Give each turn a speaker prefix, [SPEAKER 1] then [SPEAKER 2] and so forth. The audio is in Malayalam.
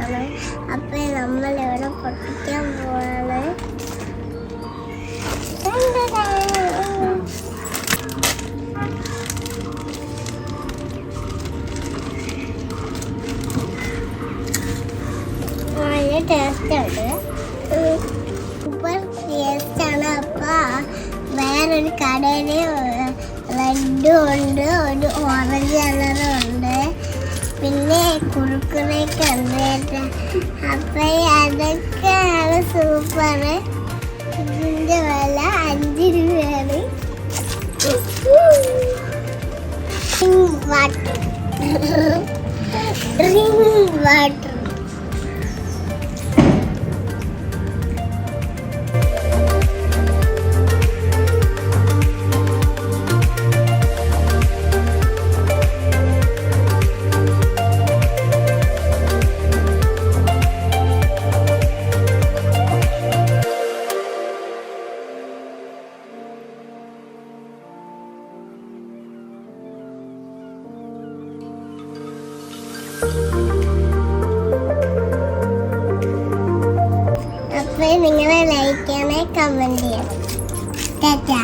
[SPEAKER 1] പൊട്ടിക്കണം. അപ്പൊ നമ്മളിവിടെ പൊട്ടിക്കാൻ പോവാണ്. നല്ല ടേസ്റ്റ് ഉണ്ട്, സൂപ്പർ ടേസ്റ്റ് ആണ്. അപ്പൊ വേറൊരു കടയില് റെഡും ഉണ്ട്, ഒരു ഓറഞ്ച് കളറും ഉണ്ട്, പിന്നെ കുറുക്കുറൊക്കെ ഉണ്ട്. അപ്പൊ അതൊക്കെയാണ് സൂപ്പർ. ഇതിന്റെ വില 5 രൂപയാണ്. Water drink water. അപ്പൊ നിങ്ങളെ ലൈക്ക് ചെയ്യണേ, കമന്റ് ചെയ്യണം. ടാറ്റാ.